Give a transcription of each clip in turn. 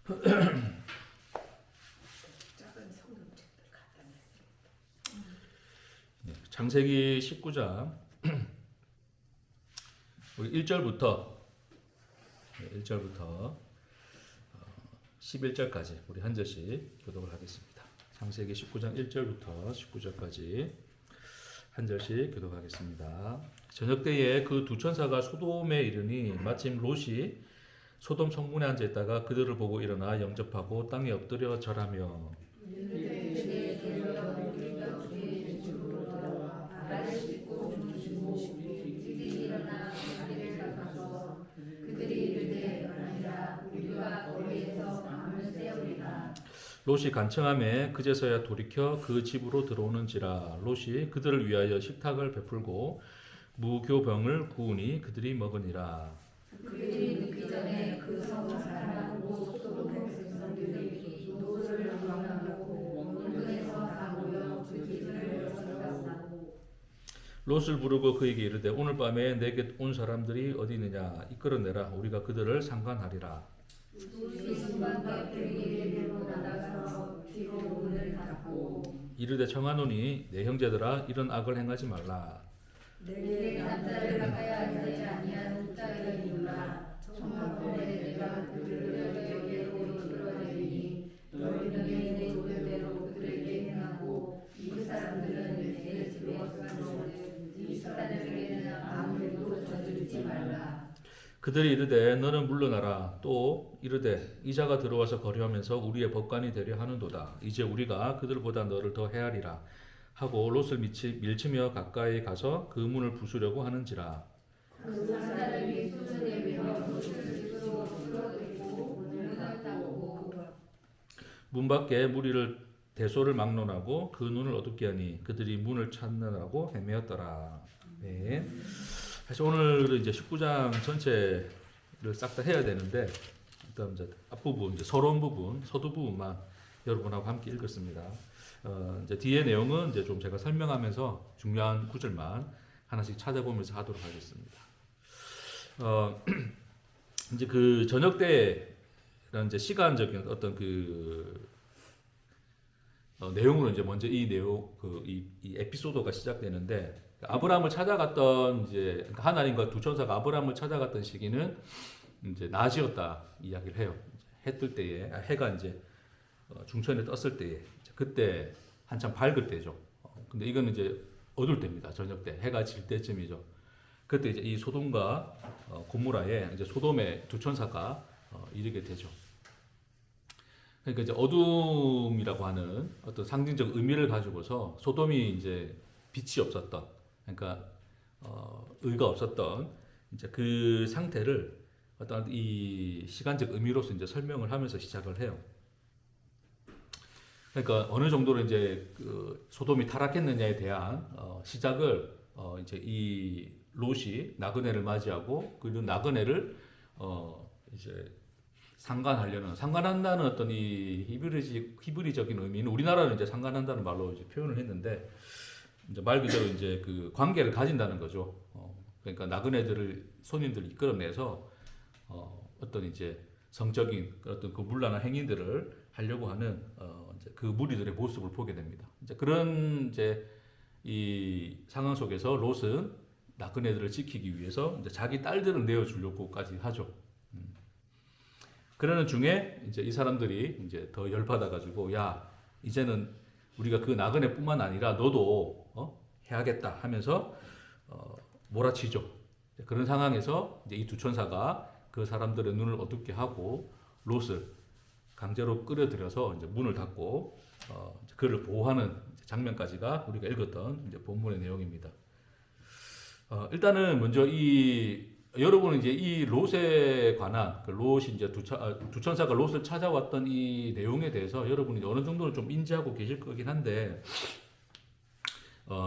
작은 성경책들 갖다 놔야지. 창세기 19장 우리 1절부터 11절까지 우리 한 절씩 교독을 하겠습니다. 창세기 19장 1절부터 19절까지 한 절씩 교독하겠습니다. 저녁 때에 그 두 천사가 소돔에 이르니 마침 롯이 소돔 성문에 앉아 있다가 그들을 보고 일어나 영접하고 땅에 엎드려 절하며 롯이 간청함에 그제서야 돌이켜 그 집으로 들어오는지라. 롯이 그들을 위하여 식탁을 베풀고 무교병을 구우니 그들이 먹으니라. 그들이 눕기 전에 그 성을 사랑하고 소돔 백성들이 롯을 방황하고 원근에서 다 모여 그 집을 들어갔다고. 롯을 부르고 그에게 이르되 오늘 밤에 내게 온 사람들이 어디 있느냐 이끌어내라. 우리가 그들을 상관하리라. 롯이 성문과 들기를 나가서 뒤로 문을 닫고 이르되 청하노니 내 형제들아 이런 악을 행하지 말라. 내게 남자를 가까이 하지 아니한 두 딸을 이루라. 청하건대 내가 그들을 여기로 이끌어내리니 너희 능히 내 도대로 그들에게 행하고 이 사람들은 내 집에 들어오는 이 사람에게는 아무래도 저주지 말라. 그들이 이르되 너는 물러나라. 또 이르되 이자가 들어와서 거류하면서 우리의 법관이 되려 하는도다. 이제 우리가 그들보다 너를 더 헤아리라 하고 롯을 밀치며 가까이 가서 그 문을 부수려고 하는지라. 그 사람이 손을 내밀어 롯을 집으로 끌어들이고 문을 닫고 문 밖에 무리를 대소를 막론하고 그 눈을 어둡게 하니 그들이 문을 찾느라고 헤매었더라. 네. 사실 오늘은 이제 19장 전체를 싹 다 해야 되는데 일단 이제 앞부분, 이제 서론 부분, 서두 부분만 여러분하고 함께 읽었습니다. 이제 뒤에 내용은 이제 좀 제가 설명하면서 중요한 구절만 하나씩 찾아보면서 하도록 하겠습니다. 이제 그 저녁 때라는 이제 시간적인 어떤 그 내용으로 이제 먼저 이 내용 이 에피소드가 시작되는데 아브라함을 찾아갔던 이제 하나님과 두 천사가 아브라함을 찾아갔던 시기는 이제 낮이었다 이야기를 해요. 해 뜰 때에 해가 이제 중천에 떴을 때에 그때 한참 밝을 때죠. 근데 이거는 이제 어두울 때입니다. 저녁 때 해가 질 때쯤이죠. 그때 이제 이 소돔과 고모라에 이제 소돔의 두 천사가 이르게 되죠. 그러니까 이제 어둠이라고 하는 어떤 상징적 의미를 가지고서 소돔이 이제 빛이 없었던, 그러니까 의가 없었던 이제 그 상태를 어떤 이 시간적 의미로서 이제 설명을 하면서 시작을 해요. 그러니까 어느 정도로 이제 그 소돔이 타락했느냐에 대한 시작을 이제 이 롯이 나그네를 맞이하고 그 나그네를 이제 상관한다는 어떤 이 히브리적인 의미는 우리나라는 이제 상관한다는 말로 이제 표현을 했는데 이제 말 그대로 이제 그 관계를 가진다는 거죠. 그러니까 나그네들을 손님들 이끌어내서 어떤 이제 성적인 어떤 그 문란한 행위들을 하려고 하는 이제 그 무리들의 모습을 보게 됩니다. 이제 그런 이제 이 상황 속에서 롯은 나그네들을 지키기 위해서 이제 자기 딸들을 내어주려고까지 하죠. 그러는 중에 이제 이 사람들이 이제 더 열받아가지고 야 이제는 우리가 그 나그네뿐만 아니라 너도 해야겠다 하면서 몰아치죠. 그런 상황에서 이제 이 두 천사가 그 사람들의 눈을 어둡게 하고 롯을 강제로 끌어들여서 이제 문을 닫고 그를 보호하는 장면까지가 우리가 읽었던 이제 본문의 내용입니다. 일단은 먼저 여러분은 이제 이 롯에 관한 그 롯이 이제 두 천사가 롯을 찾아왔던 이 내용에 대해서 여러분이 어느 정도는 좀 인지하고 계실 거긴 한데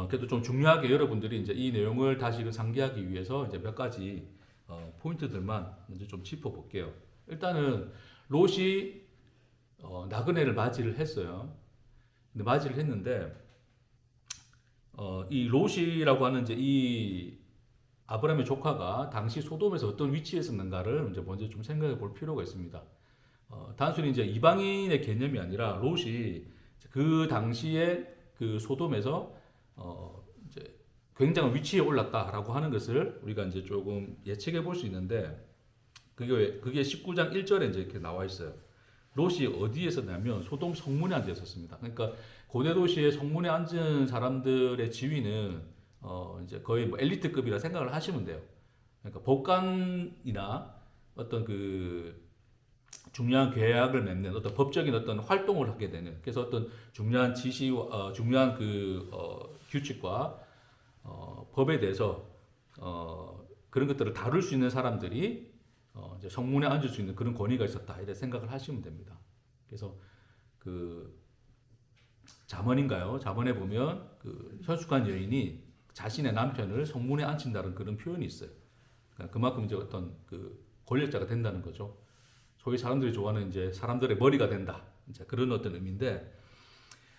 그래도 좀 중요하게 여러분들이 이제 이 내용을 다시 상기하기 위해서 이제 몇 가지 포인트들만 먼저 좀 짚어볼게요. 일단은 롯이 나그네를 맞이를 했어요. 근데 맞이를 했는데 이 롯이라고 하는 이제 이 아브라함의 조카가 당시 소돔에서 어떤 위치에 있었는가를 이제 먼저 좀 생각해 볼 필요가 있습니다. 단순히 이제 이방인의 개념이 아니라 롯이 그 당시에 그 소돔에서 이제 굉장한 위치에 올랐다라고 하는 것을 우리가 이제 조금 예측해 볼 수 있는데 그게 19장 1절에 이제 이렇게 나와 있어요. 롯이 어디에서 나면 소돔 성문에 앉아 있었습니다. 그러니까 고대 도시의 성문에 앉은 사람들의 지위는 이제 거의 뭐 엘리트급이라 생각을 하시면 돼요. 그러니까 법관이나 어떤 그 중요한 계약을 맺는 어떤 법적인 어떤 활동을 하게 되는, 그래서 어떤 중요한 지시와 중요한 규칙과 법에 대해서 그런 것들을 다룰 수 있는 사람들이 이제 성문에 앉을 수 있는 그런 권위가 있었다 이렇게 생각을 하시면 됩니다. 그래서 그 잠언인가요? 잠언에 보면 그 현숙한 여인이 자신의 남편을 성문에 앉힌다는 그런 표현이 있어요. 그러니까 그만큼 이제 어떤 그 권력자가 된다는 거죠. 소위 사람들이 좋아하는 이제 사람들의 머리가 된다. 이제 그런 어떤 의미인데,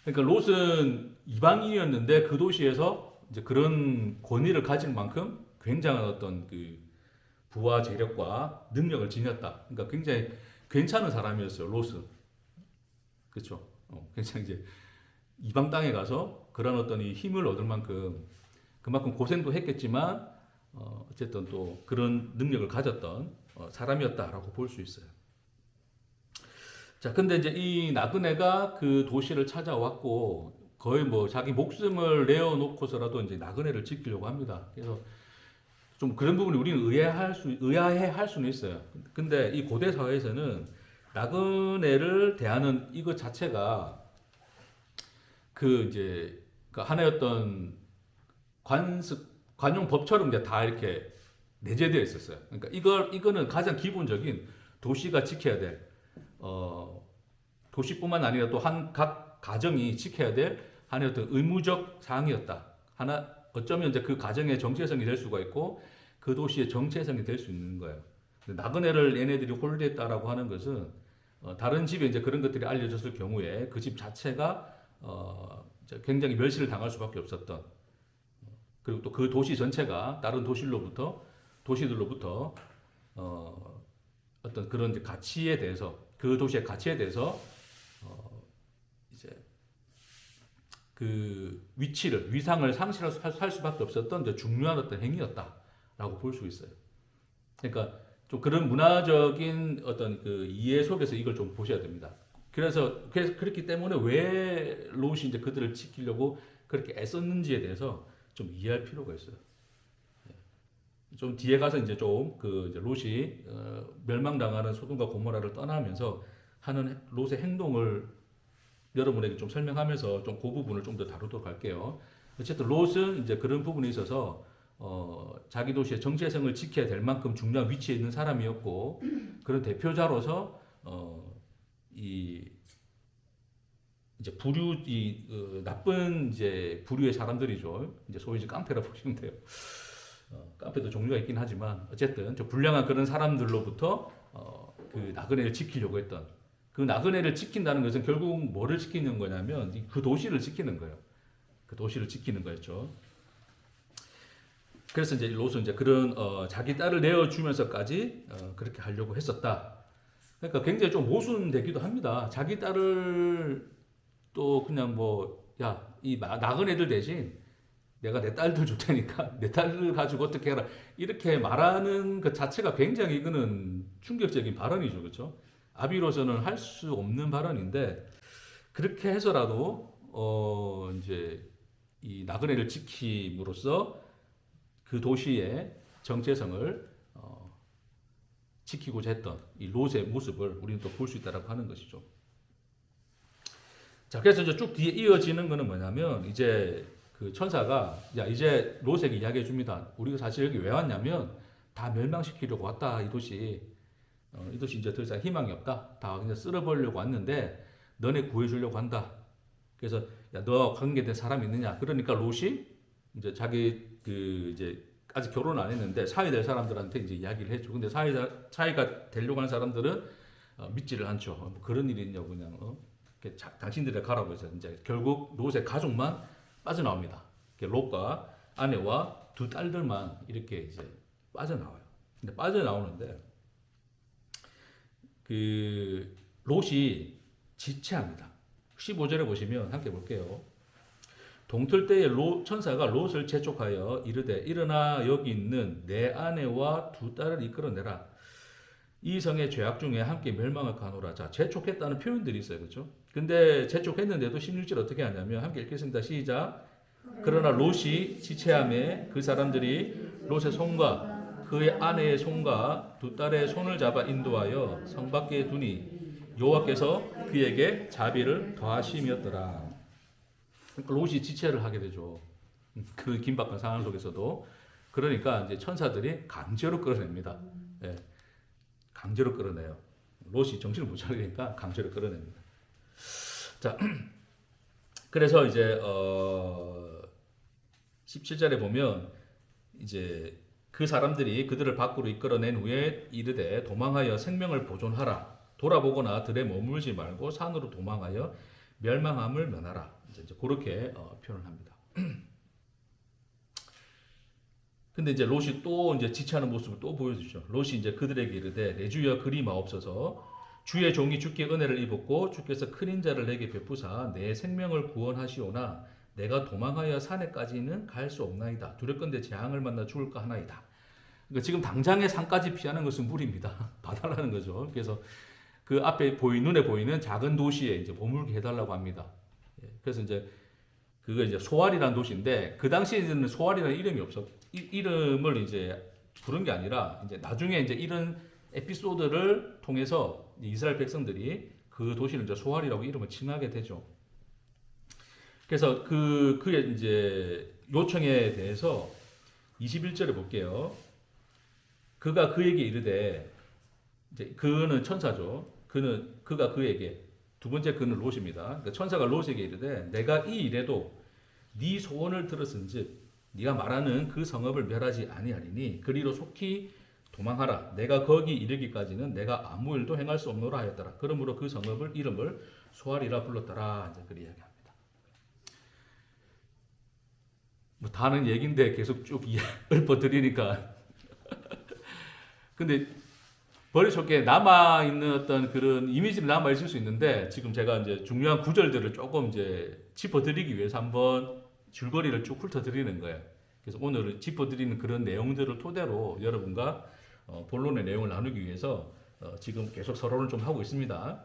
그러니까 롯은 이방인이었는데 그 도시에서 이제 그런 권위를 가질 만큼 굉장한 어떤 그 부와 재력과 능력을 지녔다. 그러니까 굉장히 괜찮은 사람이었어요, 롯은. 그렇죠? 굉장히 이제 이방 땅에 가서 그런 어떤 이 힘을 얻을 만큼 그만큼 고생도 했겠지만 어쨌든 또 그런 능력을 가졌던 사람이었다라고 볼 수 있어요. 자, 근데 이제 이 나그네가 그 도시를 찾아왔고 거의 뭐 자기 목숨을 내어놓고서라도 이제 나그네를 지키려고 합니다. 그래서 좀 그런 부분이 우리는 의아해할 수는 있어요. 근데 이 고대 사회에서는 나그네를 대하는 이것 자체가 그 이제 그 하나의 어떤 관용법처럼 이제 다 이렇게 내재되어 있었어요. 그러니까 이거는 가장 기본적인 도시가 지켜야 될 도시뿐만 아니라 또 각 가정이 지켜야 될 하나의 어떤 의무적 사항이었다. 어쩌면 이제 그 가정의 정체성이 될 수가 있고 그 도시의 정체성이 될 수 있는 거예요. 나그네를 얘네들이 홀대했다라고 하는 것은 다른 집에 이제 그런 것들이 알려졌을 경우에 그 집 자체가 굉장히 멸시를 당할 수밖에 없었던, 그리고 또 그 도시 전체가 다른 도시들로부터 어떤 그런 이제 가치에 대해서, 그 도시의 가치에 대해서 이제 그 위상을 상실할 수밖에 없었던 이제 중요한 어떤 행위였다라고 볼 수 있어요. 그러니까 좀 그런 문화적인 어떤 그 이해 속에서 이걸 좀 보셔야 됩니다. 그래서 그렇기 때문에 왜 롯이 이제 그들을 지키려고 그렇게 애썼는지에 대해서 좀 이해할 필요가 있어요. 좀 뒤에 가서 이제 좀 그 이제 롯이 멸망당하는 소돔과 고모라를 떠나면서 하는 롯의 행동을 여러분에게 좀 설명하면서 좀 그 부분을 좀 더 다루도록 할게요. 어쨌든 롯은 이제 그런 부분에 있어서 자기 도시의 정체성을 지켜야 될 만큼 중요한 위치에 있는 사람이었고, 그런 대표자로서 이제 나쁜 이제 부류의 사람들이죠. 이제 소위 이제 깡패라 보시면 돼요. 깡패도 종류가 있긴 하지만 어쨌든 저 불량한 그런 사람들로부터 그 나그네를 지키려고 했던, 그 나그네를 지킨다는 것은 결국 뭐를 지키는 거냐면 그 도시를 지키는 거예요. 그 도시를 지키는 거였죠. 그래서 이제 롯은 이제 그런 자기 딸을 내어주면서까지 그렇게 하려고 했었다. 그러니까 굉장히 좀 모순되기도 합니다. 자기 딸을 또 그냥 이 나그네들 대신 내가 내 딸들 줄 테니까 내 딸을 가지고 어떻게 해라, 이렇게 말하는 그 자체가 굉장히 이거는 충격적인 발언이죠, 그렇죠? 아비로서는 할 수 없는 발언인데, 그렇게 해서라도 이제 이 나그네를 지킴으로써 그 도시의 정체성을 지키고자 했던 이 롯의 모습을 우리는 또 볼 수 있다라고 하는 것이죠. 자, 그래서 이제 쭉 뒤에 이어지는 거는 뭐냐면 이제 그 천사가 이제 롯에게 이야기해 줍니다. 우리가 사실 여기 왜 왔냐면 다 멸망시키려고 왔다. 이 도시 이제 더 이상 희망이 없다. 다 그냥 쓸어버리려고 왔는데 너네 구해주려고 한다. 그래서 너 관계된 사람이 있느냐? 그러니까 롯이 이제 자기 이제 아직 결혼 안 했는데 사위 될 사람들한테 이제 이야기를 해줘. 근데 사위가 되려고 하는 사람들은 믿지를 않죠. 뭐 그런 일이 있냐고 그냥 당신들이 가라고 해서 이제 결국 롯의 가족만 빠져나옵니다. 롯과 아내와 두 딸들만 이렇게 이제 빠져나와요. 근데 빠져나오는데 롯이 지체합니다. 15절에 보시면 함께 볼게요. 동틀 때에 천사가 롯을 재촉하여 이르되 일어나 여기 있는 내 아내와 두 딸을 이끌어내라. 이 성의 죄악 중에 함께 멸망을 가노라. 자, 재촉했다는 표현들이 있어요. 그렇죠? 근데 재촉했는데도 16절 어떻게 하냐면 함께 읽겠습니다. 시작. 그러나 롯이 지체함에 그 사람들이 롯의 손과 그의 아내의 손과 두 딸의 손을 잡아 인도하여 성 밖에 두니 여호와께서 그에게 자비를 더하심이었더라. 그러니까 롯이 지체를 하게 되죠. 그 긴박한 상황 속에서도. 그러니까 이제 천사들이 강제로 끌어냅니다. 예, 강제로 끌어내요. 롯이 정신을 못 차리니까 강제로 끌어냅니다. 자, 그래서 이제 17절에 보면 이제 그 사람들이 그들을 밖으로 이끌어낸 후에 이르되 도망하여 생명을 보존하라. 돌아보거나 들에 머물지 말고 산으로 도망하여 멸망함을 면하라. 이제 그렇게 표현을 합니다. 근데 이제 롯이 또 이제 지체하는 모습을 또 보여주죠. 롯이 이제 그들에게 이르되 내 주여 그리 마옵소서. 주의 종이 주께 은혜를 입었고 주께서 큰 인자를 내게 베푸사 내 생명을 구원하시오나 내가 도망하여 산에까지는 갈 수 없나이다. 두렵건대 재앙을 만나 죽을까 하나이다. 그러니까 지금 당장의 산까지 피하는 것은 무리입니다. 봐달라는 거죠. 그래서 그 앞에 눈에 보이는 작은 도시에 이제 머물게 해달라고 합니다. 그래서 이제 그거 이제 소알이라는 도시인데 그 당시에는 소알이라는 이름이 없어. 이름을 이제 부른 게 아니라 이제 나중에 이제 이런 에피소드를 통해서 이스라엘 백성들이 그 도시를 이제 소알이라고 이름을 칭하게 되죠. 그래서 그의 이제 요청에 대해서 21절에 볼게요. 그가 그에게 이르되 이제 그는 천사죠. 그가 그에게 두 번째 그는 롯입니다. 그러니까 천사가 롯에게 이르되 내가 이 일에도 네 소원을 들었은즉 네가 말하는 그 성읍을 멸하지 아니하리니 그리로 속히 도망하라. 내가 거기 이르기까지는 내가 아무 일도 행할 수 없노라 하였더라. 그러므로 그 성읍을 이름을 소알이라 불렀더라. 이제 그렇게 이야기합니다. 뭐 다는 얘긴데 계속 쭉 읊어드리니까 근데 머릿속에 남아있는 어떤 그런 이미지는 남아있을 수 있는데 지금 제가 이제 중요한 구절들을 조금 이제 짚어드리기 위해서 한번 줄거리를 쭉 훑어드리는 거예요. 그래서 오늘 짚어드리는 그런 내용들을 토대로 여러분과 본론의 내용을 나누기 위해서 지금 계속 서론을 좀 하고 있습니다.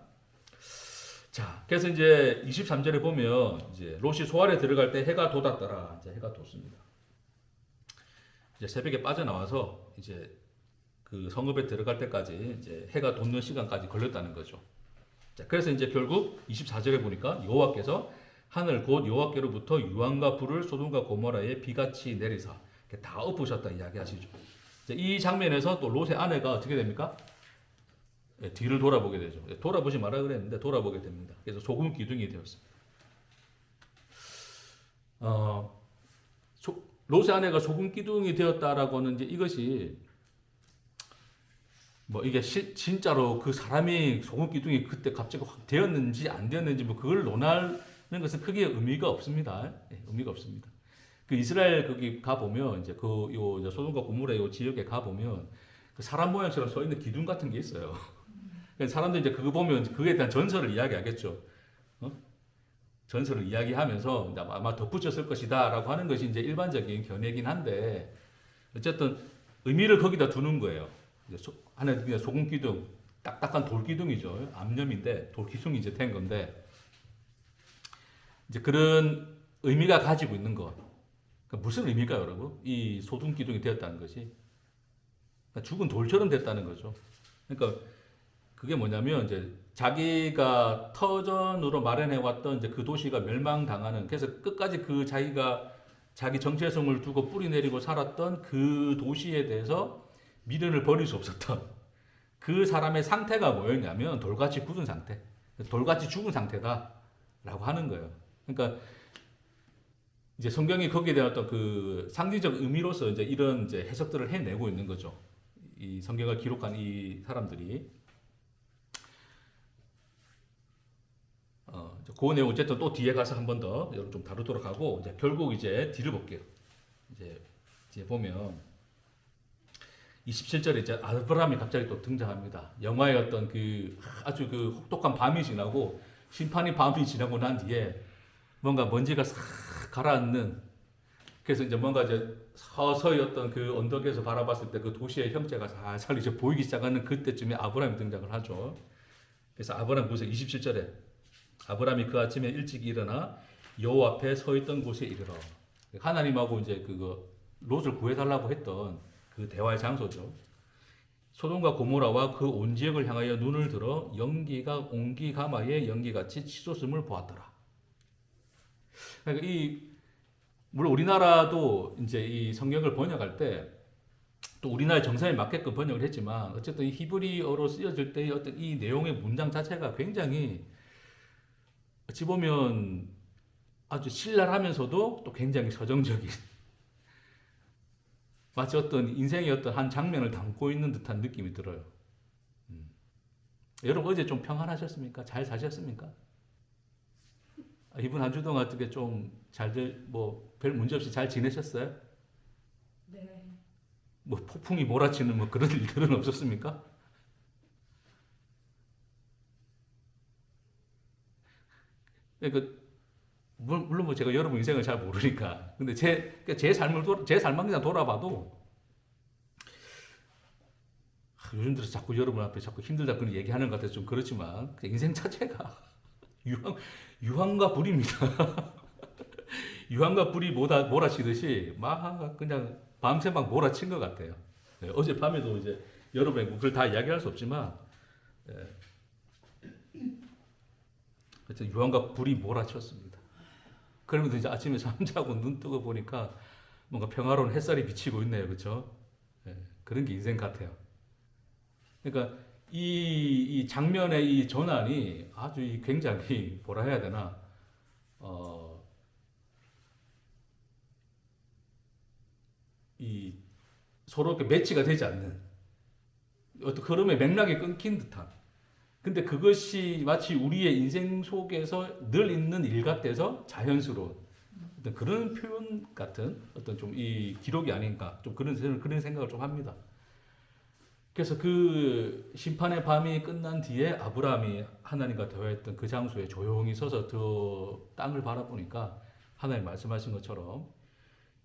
자, 그래서 이제 23절에 보면 이제 롯이 소알에 들어갈 때 해가 돋았더라. 이제 해가 돋습니다. 이제 새벽에 빠져나와서 이제 그 성읍에 들어갈 때까지 이제 해가 돋는 시간까지 걸렸다는 거죠. 자, 그래서 이제 결국 24절에 보니까 여호와께서 하늘 곧 여호와께로부터 유황과 불을 소돔과 고모라에 비같이 내리사 다 엎으셨다 이야기하시죠. 이 장면에서 또 롯의 아내가 어떻게 됩니까? 뒤를 돌아보게 되죠. 돌아보지 마라 그랬는데 돌아보게 됩니다. 그래서 소금 기둥이 되었습니다. 롯의 아내가 소금 기둥이 되었다라고는 이제 이것이 뭐 이게 진짜로 그 사람이 소금 기둥이 그때 갑자기 확 되었는지 안 되었는지 뭐 그걸 논하는 것은 크게 의미가 없습니다. 의미가 없습니다. 그 이스라엘 거기 가 보면 이제 요 소돔과 고모라 요 지역에 가 보면 그 사람 모양처럼 서 있는 기둥 같은 게 있어요. 사람들이 이제 그거 보면 그에 대한 전설을 이야기하겠죠. 전설을 이야기하면서 아마 덧붙였을 것이다라고 하는 것이 이제 일반적인 견해긴 한데 어쨌든 의미를 거기다 두는 거예요. 하나는 그냥 소금 기둥, 딱딱한 돌 기둥이죠. 암염인데 돌 기둥이 이제 된 건데 이제 그런 의미가 가지고 있는 것. 그러니까 무슨 의미일까요, 여러분? 이 소금 기둥이 되었다는 것이 그러니까 죽은 돌처럼 됐다는 거죠. 그러니까 그게 뭐냐면 이제 자기가 터전으로 마련해왔던 이제 그 도시가 멸망당하는 그래서 끝까지 그 자기가 자기 정체성을 두고 뿌리 내리고 살았던 그 도시에 대해서 미련을 버릴 수 없었던 그 사람의 상태가 뭐였냐면 돌같이 굳은 상태, 돌같이 죽은 상태다라고 하는 거예요. 그러니까 이제 성경이 거기에 대한 어떤 그 상징적 의미로서 이제 이런 이제 해석들을 해내고 있는 거죠. 이 성경을 기록한 이 사람들이. 그 내용 어쨌든 또 뒤에 가서 한 번 더 여러분 좀 다루도록 하고 이제 결국 이제 뒤를 볼게요. 이제 뒤에 보면 27절에 이제 아브라함이 갑자기 또 등장합니다. 영화의 어떤 그 아주 그 혹독한 밤이 지나고 심판의 밤이 지나고 난 뒤에 뭔가 먼지가 싹 가라앉는, 그래서 이제 뭔가 이제 서서히 어떤 그 언덕에서 바라봤을 때 그 도시의 형체가 살살 이제 보이기 시작하는 그때쯤에 아브라함이 등장을 하죠. 그래서 아브라함 보세요. 27절에 아브라함이 그 아침에 일찍 일어나 여호와 앞에 서 있던 곳에 이르러, 하나님하고 이제 그거 롯을 구해달라고 했던 그 대화의 장소죠. 소돔과 고모라와 그 온 지역을 향하여 눈을 들어 연기가 옹기 가마의 연기같이 치솟음을 보았더라. 그러니까 물론 우리나라도 이제 이 성경을 번역할 때 또 우리나라의 정서에 맞게끔 번역을 했지만 어쨌든 이 히브리어로 쓰여질 때의 어떤 이 내용의 문장 자체가 굉장히 어찌 보면 아주 신랄하면서도 또 굉장히 서정적인, 마치 어떤 인생의 어떤 한 장면을 담고 있는 듯한 느낌이 들어요. 여러분 어제 좀 평안하셨습니까? 잘 사셨습니까? 이번 한 주 동안 어떻게 좀 잘들 뭐 별 문제 없이 잘 지내셨어요? 네. 뭐 폭풍이 몰아치는 뭐 그런 일들은 없었습니까? 그러니까 물론 뭐 제가 여러분 인생을 잘 모르니까, 근데 제 삶을 그냥 돌아봐도 요즘 들어서 자꾸 여러분 앞에 자꾸 힘들다 그런 얘기하는 것 같아서 좀 그렇지만 인생 자체가 유황과 불입니다. 유황과 불이 몰아치듯이 막 그냥 밤새 막 몰아친 것 같아요. 네, 어젯밤에도 이제 여러분의 그걸 다 이야기할 수 없지만, 유황과 불이 몰아쳤습니다. 그러면서 이제 아침에 잠자고 눈 뜨고 보니까 뭔가 평화로운 햇살이 비치고 있네요, 그렇죠? 그런 게 인생 같아요. 그러니까 이 장면의 이 전환이 아주 굉장히 뭐라 해야 되나, 이 서로 이렇게 매치가 되지 않는 어떤 흐름의 맥락이 끊긴 듯한. 근데 그것이 마치 우리의 인생 속에서 늘 있는 일 같아서 자연스러운 어떤 그런 표현 같은 어떤 좀 이 기록이 아닌가, 좀 그런 생각을 좀 합니다. 그래서 그 심판의 밤이 끝난 뒤에 아브라함이 하나님과 대화했던 그 장소에 조용히 서서 저 땅을 바라보니까 하나님 말씀하신 것처럼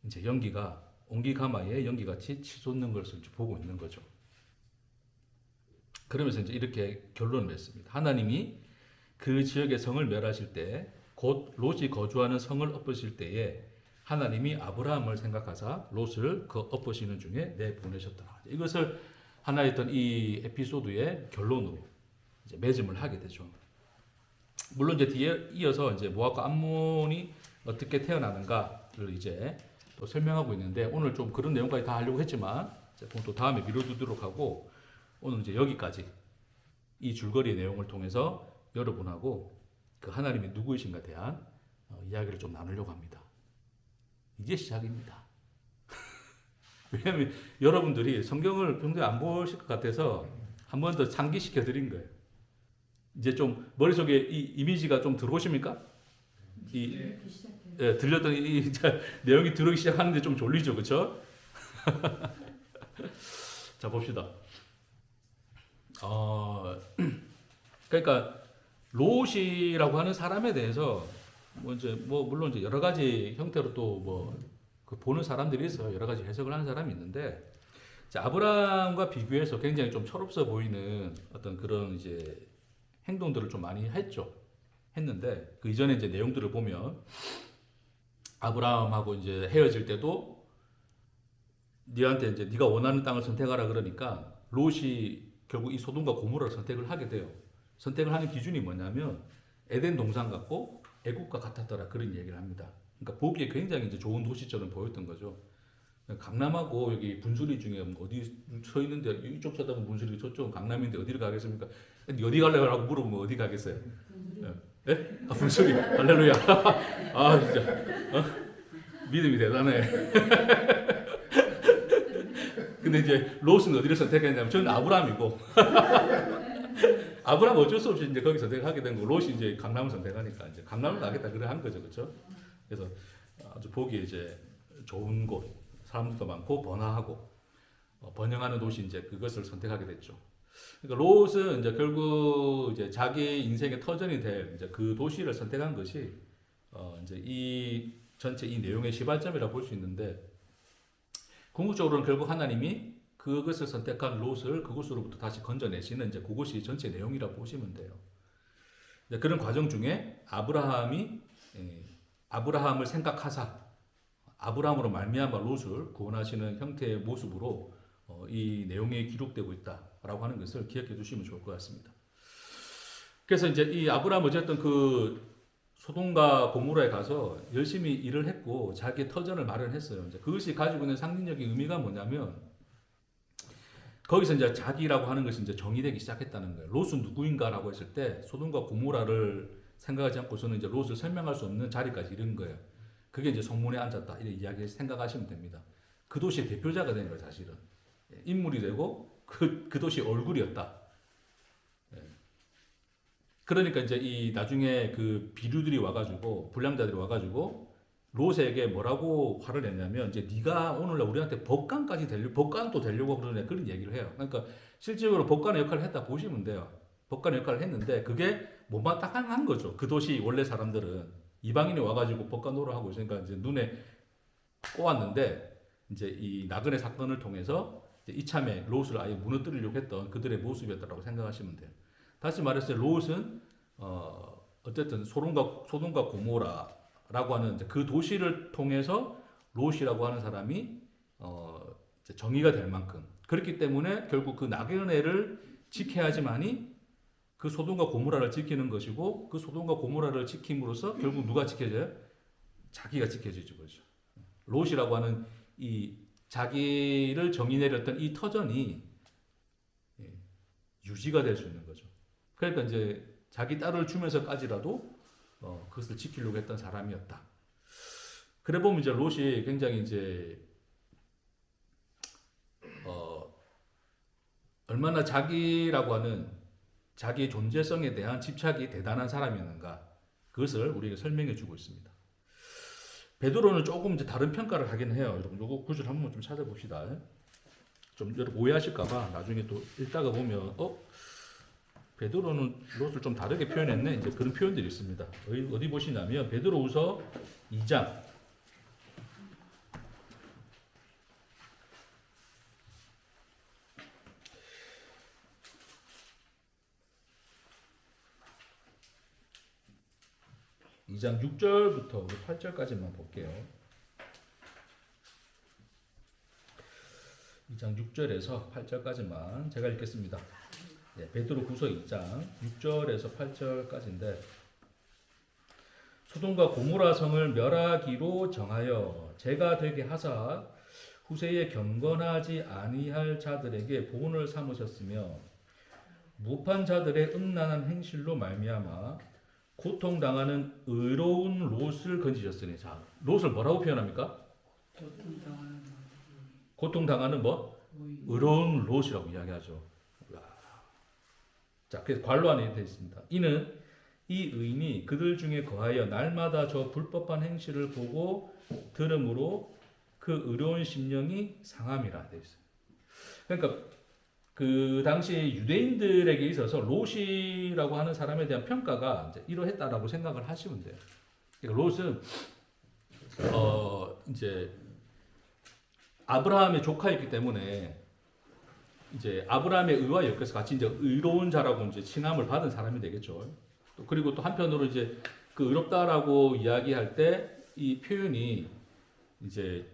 이제 연기가 옹기 가마에 연기같이 치솟는 것을 보고 있는 거죠. 그러면서 이제 이렇게 결론을 냈습니다. 하나님이 그 지역의 성을 멸하실 때, 곧 롯이 거주하는 성을 엎으실 때에 하나님이 아브라함을 생각하사 롯을 그 엎으시는 중에 내보내셨더라. 이것을 하나의 어떤 이 에피소드의 결론으로 이제 맺음을 하게 되죠. 물론 이제 뒤에 이어서 이제 모압과 암몬이 어떻게 태어나는가를 이제 또 설명하고 있는데, 오늘 좀 그런 내용까지 다 하려고 했지만 또 다음에 미뤄두도록 하고, 오늘 이제 여기까지 이 줄거리의 내용을 통해서 여러분하고 그 하나님이 누구이신가에 대한 이야기를 좀 나누려고 합니다. 이제 시작입니다. 왜냐하면 여러분들이 성경을 평소에 안 보실 것 같아서 한 번 더 상기시켜 드린 거예요. 이제 좀 머릿속에 이 이미지가 좀 들어오십니까? 들렸던 이 내용이 들어오기 시작하는데 좀 졸리죠, 그렇죠? 자, 봅시다. 그러니까 롯이라고 하는 사람에 대해서 물론 이제 여러 가지 형태로 또 그 보는 사람들이 있어요. 여러 가지 해석을 하는 사람이 있는데, 아브라함과 비교해서 굉장히 좀 철없어 보이는 어떤 그런 이제 행동들을 좀 많이 했는데, 그 이전에 이제 내용들을 보면 아브라함하고 이제 헤어질 때도 네한테 이제 네가 원하는 땅을 선택하라 그러니까 롯이 결국 이 소돔과 고모라를 선택을 하게 돼요. 선택을 하는 기준이 뭐냐면 에덴 동산 같고 애국과 같았더라, 그런 얘기를 합니다. 그러니까 보기에 굉장히 이제 좋은 도시처럼 보였던 거죠. 강남하고 여기 분수리 중에 어디 서 있는데 이쪽 쳐다보면 분수리, 저쪽은 강남인데 어디를 가겠습니까? 어디 갈래라고 물어보면 어디 가겠어요? 예? 아, 분수리. 할렐루야. 아, 진짜. 믿음이 대단해. 근데 이제 롯은 어디를 선택했냐면 저는 아브라함이고 아브라함 어쩔 수 없이 이제 거기 선택하게 된 거, 롯이 이제 강남을 선택하니까 이제 강남을 가겠다 그래 한 거죠, 그렇죠? 그래서 아주 보기에 이제 좋은 곳, 사람들도 많고 번화하고 번영하는 도시 이제 그것을 선택하게 됐죠. 그러니까 롯은 이제 결국 이제 자기 인생의 터전이 될 이제 그 도시를 선택한 것이 이제 이 전체 이 내용의 시발점이라고 볼 수 있는데, 궁극적으로는 결국 하나님이 그것을 선택한 롯을 그곳으로부터 다시 건져내시는 이제 그것이 전체 내용이라고 보시면 돼요. 그런 과정 중에 아브라함을 생각하사 아브라함으로 말미암아 롯을 구원하시는 형태의 모습으로 이 내용이 기록되고 있다라고 하는 것을 기억해 두시면 좋을 것 같습니다. 그래서 이제 이 아브라함 어쨌든 그 소돔과 고모라에 가서 열심히 일을 했고 자기의 터전을 마련했어요. 이제 그것이 가지고 있는 상징적인 의미가 뭐냐면, 거기서 이제 자기라고 하는 것이 이제 정의되기 시작했다는 거예요. 롯은 누구인가라고 했을 때 소돔과 고모라를 생각하지 않고서는 이제 롯을 설명할 수 없는 자리까지 이른 거예요. 그게 이제 성문에 앉았다 이런 이야기를 생각하시면 됩니다. 그 도시의 대표자가 된 거예요, 사실은. 인물이 되고 그 도시의 얼굴이었다. 그러니까 이제 이 나중에 그 비류들이 와가지고 불량자들이 와가지고 롯에게 뭐라고 화를 냈냐면, 이제 네가 오늘날 우리한테 법관도 되려고 그러네, 그런 얘기를 해요. 그러니까 실질적으로 법관의 역할을 했다 보시면 돼요. 법관의 역할을 했는데 그게 못마땅한 거죠. 그 도시 원래 사람들은 이방인이 와가지고 법관 노릇하고 있으니까 이제 눈에 꼬았는데, 이제 이 나그네 사건을 통해서 이제 이참에 롯을 아예 무너뜨리려고 했던 그들의 모습이었다고 생각하시면 돼요. 다시 말해서 롯은 어쨌든 소돔과 고모라라고 하는 그 도시를 통해서 롯이라고 하는 사람이 정의가 될 만큼, 그렇기 때문에 결국 그 나그네를 지켜야지만이 그 소돔과 고모라를 지키는 것이고, 그 소돔과 고모라를 지킴으로써 결국 누가 지켜져요? 자기가 지켜지죠, 그렇죠. 롯이라고 하는 이 자기를 정의 내렸던 이 터전이 유지가 될 수 있는 거죠. 그러니까 이제 자기 딸을 주면서까지라도 그것을 지키려고 했던 사람이었다. 그래 보면 이제 롯이 굉장히 이제 얼마나 자기라고 하는 자기의 존재성에 대한 집착이 대단한 사람이었는가, 그것을 우리에게 설명해 주고 있습니다. 베드로는 조금 이제 다른 평가를 하긴 해요. 여러분, 이거 구절 한번 좀 찾아봅시다. 좀 여러분 오해하실까봐 나중에 또 읽다가 보면 베드로는 롯을 좀 다르게 표현했네, 이제 그런 표현들이 있습니다. 어디 보시냐면 베드로후서 2장 6절부터 8절까지만 볼게요. 2장 6절에서 8절까지만 제가 읽겠습니다. 베드로후서 2장 6절에서 8절까지인데, 소돔과 고모라 성을 멸하기로 정하여 제가 되게 하사 후세에 경건하지 아니할 자들에게 본을 삼으셨으며, 무판 자들의 음란한 행실로 말미암아 고통당하는 의로운 롯을 건지셨으니. 자, 롯을 뭐라고 표현합니까? 고통당하는 뭐? 의로운 롯이라고 이야기하죠. 자, 그래서 괄호 안에 되어 있습니다. 이는 이 의인이 그들 중에 거하여 날마다 저 불법한 행실을 보고 들음으로 그 의로운 심령이 상함이라 되어 있어요. 그러니까 그 당시 유대인들에게 있어서 롯이라고 하는 사람에 대한 평가가 이제 이러했다라고 생각을 하시면 돼요. 그러니까 롯은 이제 아브라함의 조카였기 때문에 이제 아브라함의 의와 엮여서 같이 이제 의로운 자라고 이제 칭함을 받은 사람이 되겠죠. 또 그리고 또 한편으로 이제 그 의롭다라고 이야기할 때 이 표현이 이제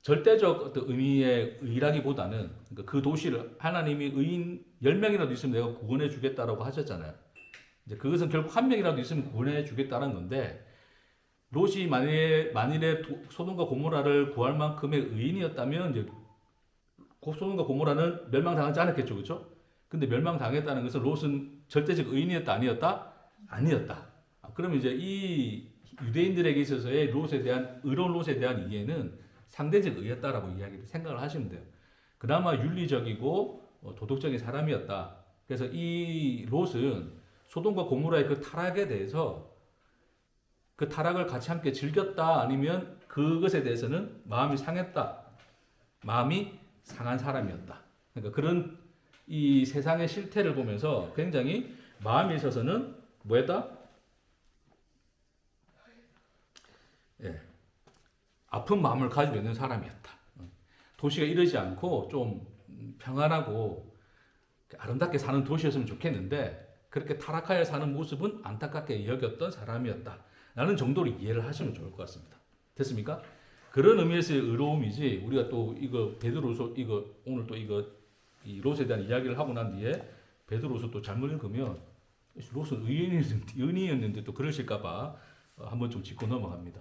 절대적 어떤 의미의 의라기보다는, 그러니까 그 도시를 하나님이 의인 10명이라도 있으면 내가 구원해 주겠다라고 하셨잖아요. 이제 그것은 결국 한 명이라도 있으면 구원해 주겠다는 건데, 롯이 만일에 소돔과 고모라를 구할 만큼의 의인이었다면 이제 소돔과 고모라는 멸망당하지 않았겠죠, 그렇죠? 근데 멸망당했다는 것은 롯은 절대적 의인이었다, 아니었다? 아니었다. 그러면 이제 이 유대인들에게 있어서의 롯에 대한 의로운 롯에 대한 이해는 상대적 의였다라고 생각을 하시면 돼요. 그나마 윤리적이고 도덕적인 사람이었다. 그래서 이 롯은 소돔과 고모라의 그 타락에 대해서, 그 타락을 같이 함께 즐겼다, 아니면 그것에 대해서는 마음이 상했다. 마음이 상한 사람이었다. 그러니까 그런 이 세상의 실태를 보면서 굉장히 마음에 있어서는 뭐였다? 예, 아픈 마음을 가지고 있는 사람이었다. 도시가 이러지 않고 좀 평안하고 아름답게 사는 도시였으면 좋겠는데 그렇게 타락하여 사는 모습은 안타깝게 여겼던 사람이었다. 라는 정도로 이해를 하시면 좋을 것 같습니다. 됐습니까? 그런 의미에서의 의로움이지 우리가 또 이거 베드로서 이거 오늘 또 이거 이 롯에 대한 이야기를 하고 난 뒤에 베드로서 또 잘못 읽으면 롯은 의인이었는데 또 그러실까봐 한번 좀 짚고 넘어갑니다.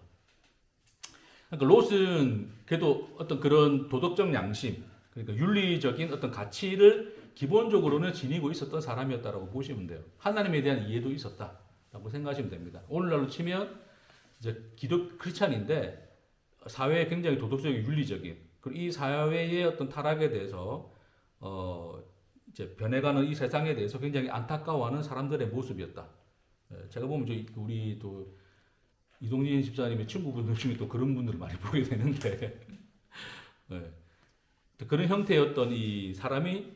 그러니까 롯은 그래도 어떤 그런 도덕적 양심, 그러니까 윤리적인 어떤 가치를 기본적으로는 지니고 있었던 사람이었다라고 보시면 돼요. 하나님에 대한 이해도 있었다라고 생각하시면 됩니다. 오늘날로 치면 이제 기독 크리스찬인데 사회에 굉장히 도덕적인 윤리적인 그리고 이 사회의 어떤 타락에 대해서 이제 변해가는 이 세상에 대해서 굉장히 안타까워하는 사람들의 모습이었다. 제가 보면 우리 또 이동진 집사님의 친구분들 중에 또 그런 분들을 많이 보게 되는데 그런 형태였던 이 사람이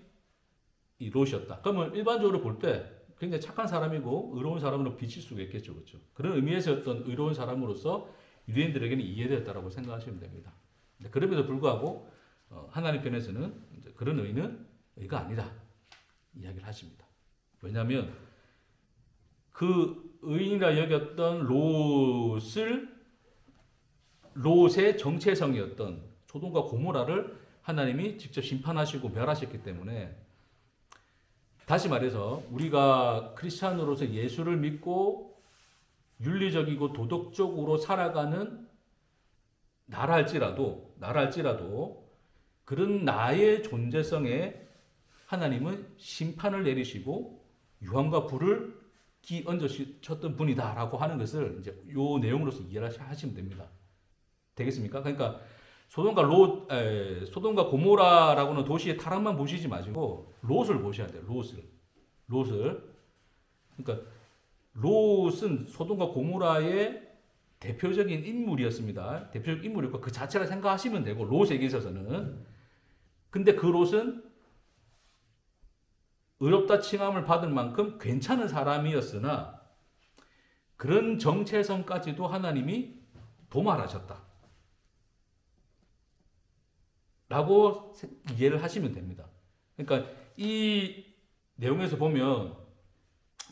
이 롯이었다. 그러면 일반적으로 볼 때 굉장히 착한 사람이고 의로운 사람으로 비칠 수가 있겠죠, 그렇죠? 그런 의미에서 어떤 의로운 사람으로서 유대인들에게는 이해되었다라고 생각하시면 됩니다. 그럼에도 불구하고 하나님 편에서는 이제 그런 의는 의가 아니다 이야기를 하십니다. 왜냐하면 그 의인이라 여겼던 롯의 정체성이었던 소돔과 고모라를 하나님이 직접 심판하시고 멸하셨기 때문에 다시 말해서 우리가 크리스찬으로서 예수를 믿고 윤리적이고 도덕적으로 살아가는 나라 할지라도 그런 나의 존재성에 하나님은 심판을 내리시고 유황과 불을 얹으셨던 분이다라고 하는 것을 이제 요 내용으로서 이해를 하시면 됩니다. 되겠습니까? 그러니까 소돔과 고모라라고는 도시의 타락만 보시지 마시고 롯을 보셔야 돼요. 롯을. 그러니까 롯은 소돔과 고모라의 대표적인 인물이었습니다. 대표적 인물이었고 그 자체를 생각하시면 되고 롯에게 있어서는. 근데 그 롯은 의롭다 칭함을 받을 만큼 괜찮은 사람이었으나 그런 정체성까지도 하나님이 도말하셨다. 라고 이해를 하시면 됩니다. 그러니까 이 내용에서 보면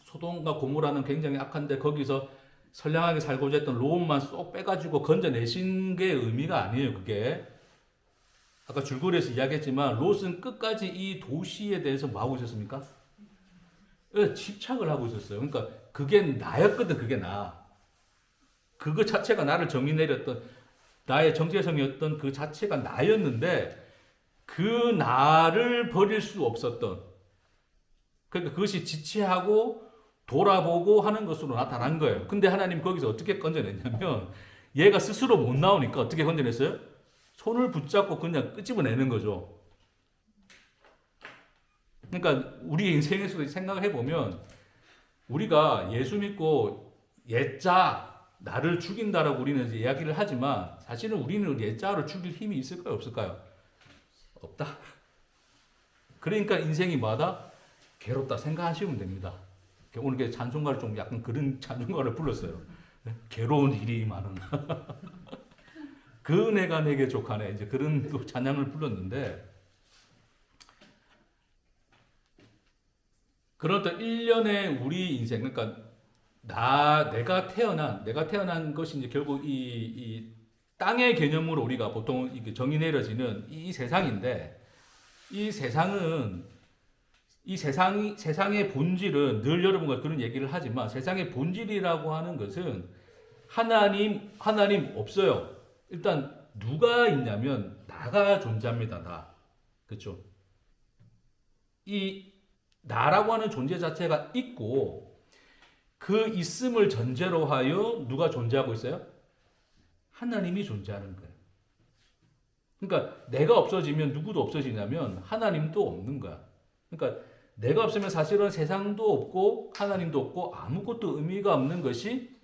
소돔과 고모라는 굉장히 악한데 거기서 선량하게 살고자 했던 롯만 쏙 빼가지고 건져내신 게 의미가 아니에요. 그게 아까 줄거리에서 이야기했지만 롯은 끝까지 이 도시에 대해서 뭐 하고 있었습니까? 집착을 하고 있었어요. 그러니까 그게 나였거든. 그게 나. 그거 자체가 나를 정의 내렸던 나의 정체성이었던 그 자체가 나였는데 그 나를 버릴 수 없었던 그러니까 그것이 지체하고 돌아보고 하는 것으로 나타난 거예요. 근데 하나님 거기서 어떻게 건져냈냐면 얘가 스스로 못 나오니까 어떻게 건져냈어요? 손을 붙잡고 그냥 끄집어내는 거죠. 그러니까 우리 인생에서도 생각을 해보면 우리가 예수 믿고 옛자 나를 죽인다라고 우리는 이야기를 하지만 사실은 우리는 옛자를 죽일 힘이 있을까요? 없을까요? 없다. 그러니까 인생이 뭐하다? 괴롭다 생각하시면 됩니다. 오늘 찬송가를 좀 약간 그런 찬송가를 불렀어요. 괴로운 일이 많은 그 은혜가 내게 족하네. 이제 그런 또 찬양을 불렀는데 그런 어떤 일련의 우리 인생 그러니까 내가 태어난 것이 이제 결국 이 땅의 개념으로 우리가 보통 이게 정의 내려지는 이 세상인데 이 세상의 본질은 늘 여러분과 그런 얘기를 하지만 세상의 본질이라고 하는 것은 하나님 없어요. 일단 누가 있냐면 나가 존재합니다. 나. 그렇죠? 이 나라고 하는 존재 자체가 있고 그 있음을 전제로 하여 누가 존재하고 있어요? 하나님이 존재하는 거예요. 그러니까 내가 없어지면 누구도 없어지냐면 하나님도 없는 거야. 그러니까 내가 없으면 사실은 세상도 없고 하나님도 없고 아무것도 의미가 없는 것이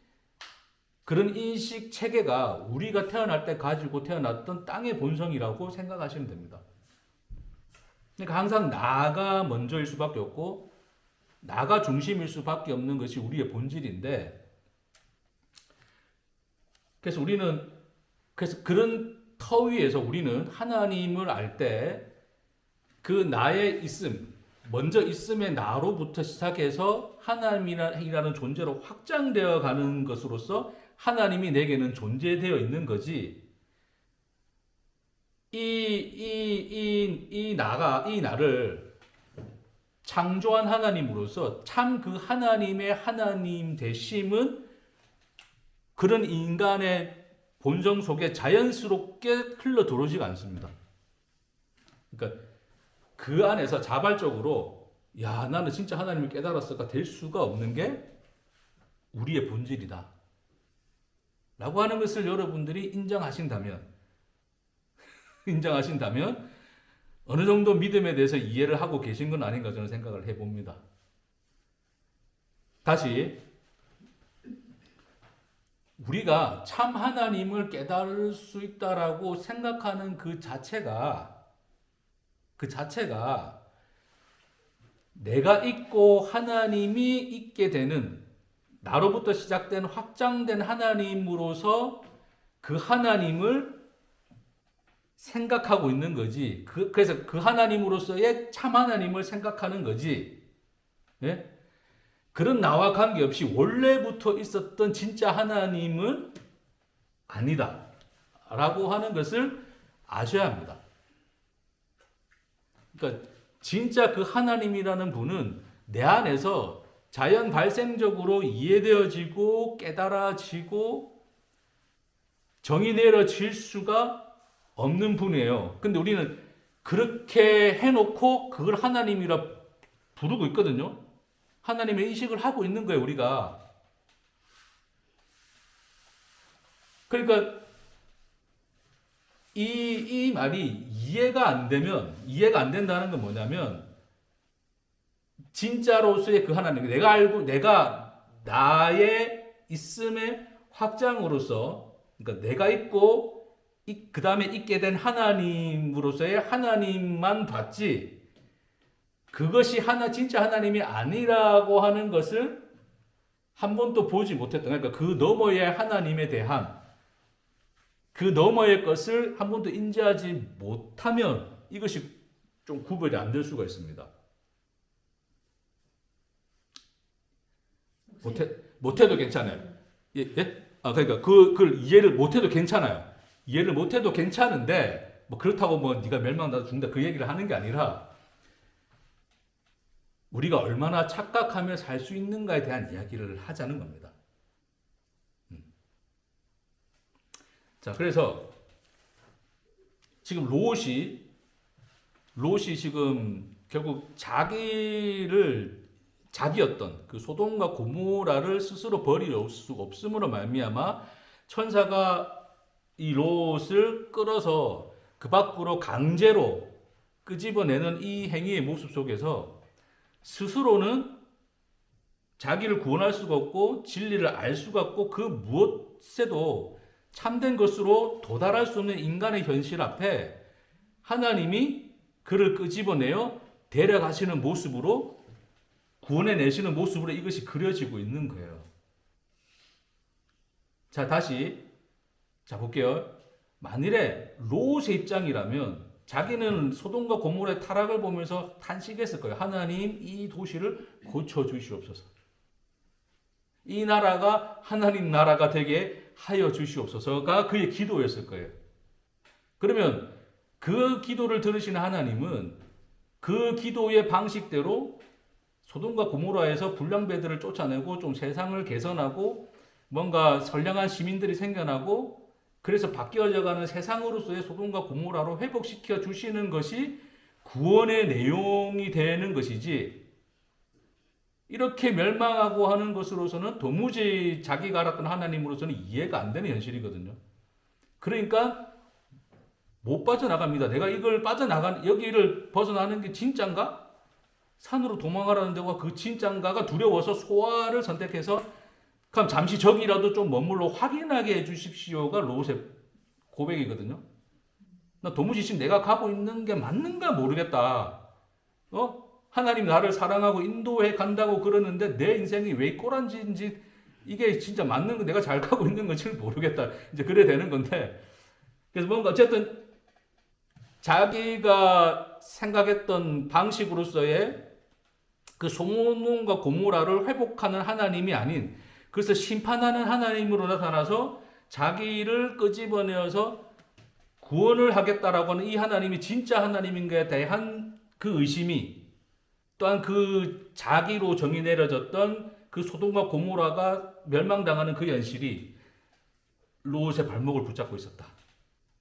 그런 인식 체계가 우리가 태어날 때 가지고 태어났던 땅의 본성이라고 생각하시면 됩니다. 그러니까 항상 나가 먼저일 수밖에 없고 나가 중심일 수밖에 없는 것이 우리의 본질인데, 그래서 우리는 그런 터 위에서 우리는 하나님을 알 때 그 나의 있음, 먼저 있음의 나로부터 시작해서 하나님이라는 존재로 확장되어 가는 것으로서 하나님이 내게는 존재되어 있는 거지. 이 나를 창조한 하나님으로서 참 그 하나님의 하나님 되심은 그런 인간의 본성 속에 자연스럽게 흘러 들어오지가 않습니다. 그러니까 그 안에서 자발적으로 야, 나는 진짜 하나님을 깨달았을까 될 수가 없는 게 우리의 본질이다 라고 하는 것을 여러분들이 인정하신다면 어느 정도 믿음에 대해서 이해를 하고 계신 건 아닌가 저는 생각을 해봅니다. 다시 우리가 참 하나님을 깨달을 수 있다라고 생각하는 그 자체가 내가 있고 하나님이 있게 되는, 나로부터 시작된 확장된 하나님으로서 그 하나님을 생각하고 있는 거지. 그래서 그 하나님으로서의 참 하나님을 생각하는 거지. 예? 그런 나와 관계없이 원래부터 있었던 진짜 하나님은 아니다 라고 하는 것을 아셔야 합니다. 그러니까 진짜 그 하나님이라는 분은 내 안에서 자연 발생적으로 이해되어지고 깨달아지고 정의 내려질 수가 없는 분이에요. 근데 우리는 그렇게 해놓고 그걸 하나님이라 부르고 있거든요. 하나님의 인식을 하고 있는 거예요, 우리가. 그러니까 이 말이 이해가 안 된다는 건 뭐냐면, 진짜로서의 그 하나님, 내가 나의 있음의 확장으로서, 그러니까 내가 있고 그 다음에 있게 된 하나님으로서의 하나님만 봤지, 그것이 진짜 하나님이 아니라고 하는 것을 한 번도 보지 못했던, 그러니까 그 너머의 하나님에 대한 그 너머의 것을 한 번도 인지하지 못하면 이것이 좀 구별이 안 될 수가 있습니다. 못해도 괜찮아요. 예? 그러니까 그걸 이해를 못해도 괜찮아요. 이해를 못해도 괜찮은데, 뭐 그렇다고 뭐 네가 멸망당해서 죽는다 그 얘기를 하는 게 아니라, 우리가 얼마나 착각하며 살 수 있는가에 대한 이야기를 하자는 겁니다. 자, 그래서 지금 롯이 지금 결국 자기였던 그 소돔과 고모라를 스스로 버릴 수가 없음으로 말미암아 천사가 이 롯을 끌어서 그 밖으로 강제로 끄집어내는 이 행위의 모습 속에서 스스로는 자기를 구원할 수가 없고 진리를 알 수가 없고 그 무엇에도 참된 것으로 도달할 수 없는 인간의 현실 앞에 하나님이 그를 끄집어내어 데려가시는 모습으로, 구원해내시는 모습으로 이것이 그려지고 있는 거예요. 자, 다시 볼게요. 만일에 롯의 입장이라면 자기는 소돔과 고모라의 타락을 보면서 탄식했을 거예요. 하나님, 이 도시를 고쳐주시옵소서. 이 나라가 하나님 나라가 되게 하여 주시옵소서가 그의 기도였을 거예요. 그러면 그 기도를 들으시는 하나님은 그 기도의 방식대로 소돔과 고모라에서 불량배들을 쫓아내고 좀 세상을 개선하고 뭔가 선량한 시민들이 생겨나고 그래서 바뀌어져가는 세상으로서의 소돔과 고모라로 회복시켜 주시는 것이 구원의 내용이 되는 것이지, 이렇게 멸망하고 하는 것으로서는 도무지 자기가 알았던 하나님으로서는 이해가 안 되는 현실이거든요. 그러니까 못 빠져나갑니다. 내가 여기를 벗어나는 게 진짠가? 산으로 도망가라는 데가 그 진짠가가 두려워서 소아를 선택해서 그럼 잠시 저기라도 좀 머물러 확인하게 해주십시오가 롯의 고백이거든요. 나 도무지 지금 내가 가고 있는 게 맞는가 모르겠다. 하나님 나를 사랑하고 인도해 간다고 그러는데 내 인생이 왜 꼬란지인지 이게 진짜 맞는 거 내가 잘 가고 있는 건지 모르겠다. 이제 그래 되는 건데 그래서 뭔가 어쨌든 자기가 생각했던 방식으로서의 그 소돔과 고모라를 회복하는 하나님이 아닌 그래서 심판하는 하나님으로 나타나서 자기를 끄집어내어서 구원을 하겠다라고 하는 이 하나님이 진짜 하나님인가에 대한 그 의심이 또한 그 자기로 정의 내려졌던 그 소돔과 고모라가 멸망당하는 그 현실이 롯의 발목을 붙잡고 있었다.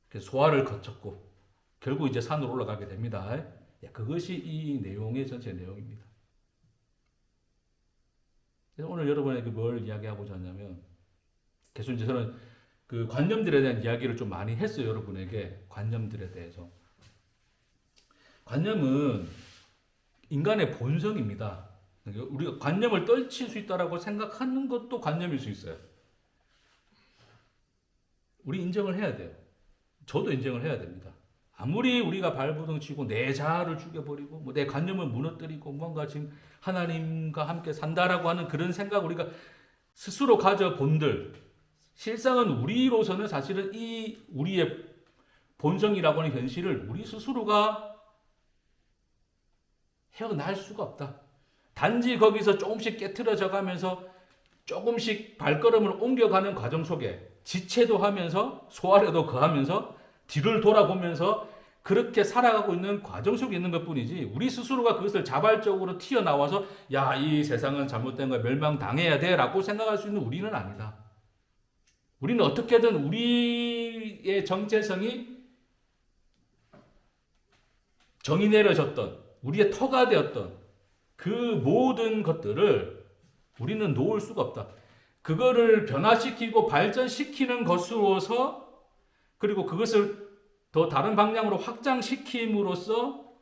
그래서 소화를 거쳤고 결국 이제 산으로 올라가게 됩니다. 그것이 이 내용의 전체 내용입니다. 그래서 오늘 여러분에게 뭘 이야기하고자 하냐면 계속 이제 저는 그 관념들에 대한 이야기를 좀 많이 했어요. 여러분에게 관념들에 대해서. 관념은 인간의 본성입니다. 우리가 관념을 떨칠 수 있다라고 생각하는 것도 관념일 수 있어요. 우리 인정을 해야 돼요. 저도 인정을 해야 됩니다. 아무리 우리가 발버둥 치고 내 자아를 죽여버리고 뭐 내 관념을 무너뜨리고 뭔가 지금 하나님과 함께 산다라고 하는 그런 생각 우리가 스스로 가져본들 실상은 우리로서는 사실은 이 우리의 본성이라고 하는 현실을 우리 스스로가 헤어날 수가 없다. 단지 거기서 조금씩 깨트려져 가면서 조금씩 발걸음을 옮겨가는 과정 속에 지체도 하면서 소화려도 거하면서 뒤를 돌아보면서 그렇게 살아가고 있는 과정 속에 있는 것뿐이지 우리 스스로가 그것을 자발적으로 튀어나와서 야, 이 세상은 잘못된 거야 멸망당해야 돼 라고 생각할 수 있는 우리는 아니다. 우리는 어떻게든 우리의 정체성이 정의 내려졌던 우리의 터가 되었던 그 모든 것들을 우리는 놓을 수가 없다. 그거를 변화시키고 발전시키는 것으로서 그리고 그것을 더 다른 방향으로 확장시킴으로써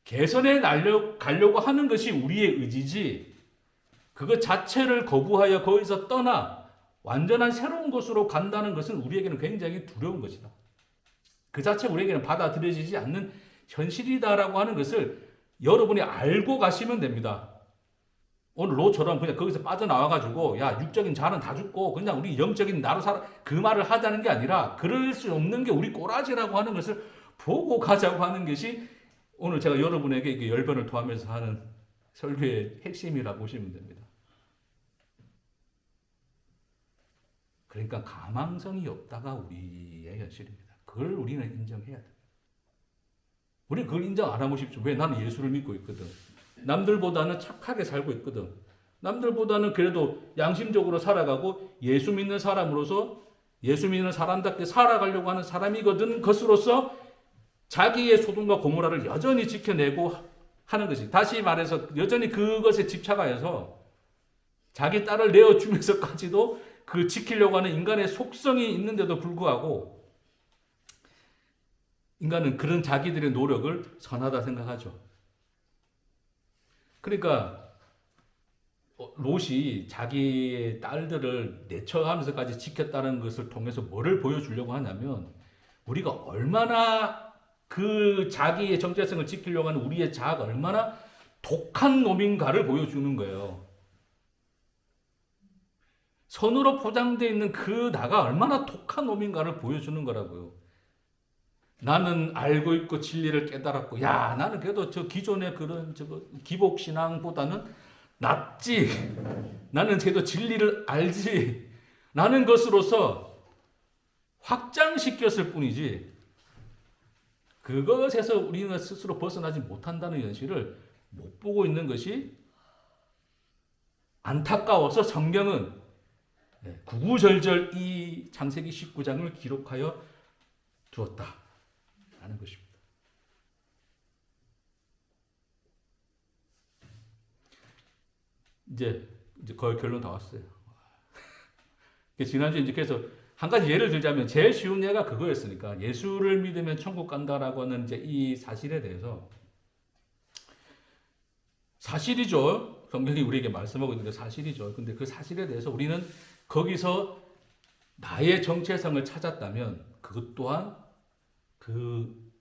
개선해 가려고 하는 것이 우리의 의지지 그것 자체를 거부하여 거기서 떠나 완전한 새로운 것으로 간다는 것은 우리에게는 굉장히 두려운 것이다. 그 자체 우리에게는 받아들여지지 않는 현실이다라고 하는 것을 여러분이 알고 가시면 됩니다. 오늘 롯처럼 그냥 거기서 빠져나와가지고 야 육적인 자는 다 죽고 그냥 우리 영적인 나로 살아 그 말을 하자는 게 아니라 그럴 수 없는 게 우리 꼬라지라고 하는 것을 보고 가자고 하는 것이 오늘 제가 여러분에게 이게 열변을 토하면서 하는 설교의 핵심이라고 보시면 됩니다. 그러니까 가망성이 없다가 우리의 현실입니다. 그걸 우리는 인정해야 돼요. 우리 그걸 인정 안 하고 싶죠. 왜? 나는 예수를 믿고 있거든. 남들보다는 착하게 살고 있거든. 남들보다는 그래도 양심적으로 살아가고 예수 믿는 사람으로서 예수 믿는 사람답게 살아가려고 하는 사람이거든. 것으로서 자기의 소돔과 고모라를 여전히 지켜내고 하는 것이 다시 말해서 여전히 그것에 집착하여서 자기 딸을 내어주면서까지도 그 지키려고 하는 인간의 속성이 있는데도 불구하고 인간은 그런 자기들의 노력을 선하다 생각하죠. 그러니까 롯이 자기의 딸들을 내쳐가면서까지 지켰다는 것을 통해서 뭐를 보여주려고 하냐면 우리가 얼마나 그 자기의 정체성을 지키려고 하는 우리의 자아가 얼마나 독한 놈인가를 보여주는 거예요. 선으로 포장되어 있는 그 나가 얼마나 독한 놈인가를 보여주는 거라고요. 나는 알고 있고 진리를 깨달았고, 야, 나는 그래도 저 기존의 그런 기복신앙보다는 낫지. 나는 그래도 진리를 알지. 라는 것으로서 확장시켰을 뿐이지, 그것에서 우리는 스스로 벗어나지 못한다는 현실을 못 보고 있는 것이 안타까워서 성경은 구구절절 이 창세기 19장을 기록하여 두었다 라는 것입니다. 이제 거의 결론 다 왔어요. 지난주에 이제 그래서 한 가지 예를 들자면 제일 쉬운 예가 그거였으니까 예수를 믿으면 천국 간다라고 하는 이제 이 사실에 대해서 사실이죠. 성경이 우리에게 말씀하고 있는데 사실이죠. 근데 그 사실에 대해서 우리는 거기서 나의 정체성을 찾았다면 그것 또한 그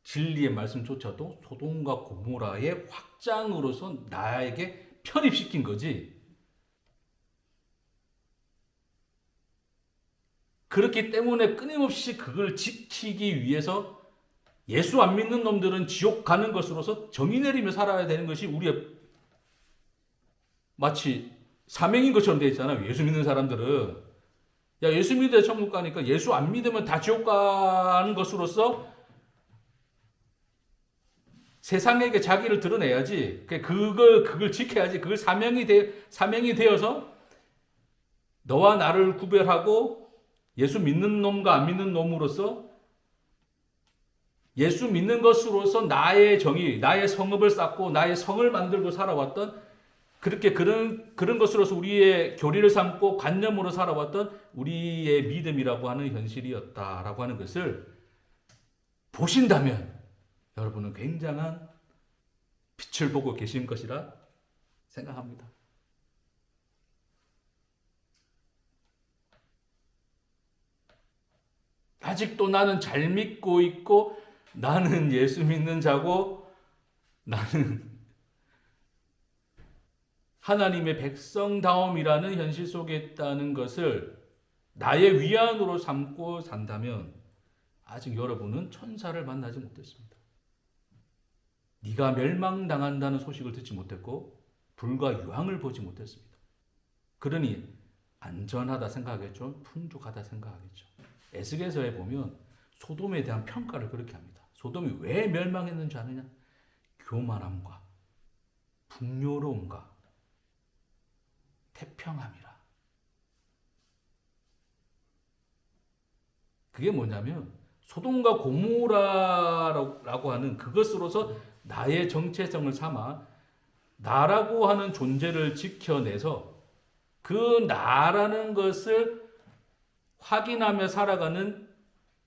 진리의 말씀조차도 소돔과 고모라의 확장으로서 나에게 편입시킨 거지. 그렇기 때문에 끊임없이 그걸 지키기 위해서 예수 안 믿는 놈들은 지옥 가는 것으로서 정의 내리며 살아야 되는 것이 우리의 마치 사명인 것처럼 되어 있잖아요. 예수 믿는 사람들은. 야, 예수 믿어야 천국 가니까 예수 안 믿으면 다 지옥 가는 것으로서 세상에게 자기를 드러내야지. 그걸 지켜야지. 그걸 사명이 되어서 너와 나를 구별하고 예수 믿는 놈과 안 믿는 놈으로서 예수 믿는 것으로서 나의 정의, 나의 성읍을 쌓고 나의 성을 만들고 살아왔던 그렇게 그런 것으로서 우리의 교리를 삼고 관념으로 살아왔던 우리의 믿음이라고 하는 현실이었다라고 하는 것을 보신다면 여러분은 굉장한 빛을 보고 계신 것이라 생각합니다. 아직도 나는 잘 믿고 있고 나는 예수 믿는 자고 나는 하나님의 백성다움이라는 현실 속에 있다는 것을 나의 위안으로 삼고 산다면 아직 여러분은 천사를 만나지 못했습니다. 네가 멸망당한다는 소식을 듣지 못했고 불과 유황을 보지 못했습니다. 그러니 안전하다 생각하겠죠. 풍족하다 생각하겠죠. 에스겔서에 보면 소돔에 대한 평가를 그렇게 합니다. 소돔이 왜 멸망했는지 아느냐? 교만함과 풍요로움과 태평함이라. 그게 뭐냐면 소돔과 고모라라고 하는 그것으로서 나의 정체성을 삼아 나라고 하는 존재를 지켜내서 그 나라는 것을 확인하며 살아가는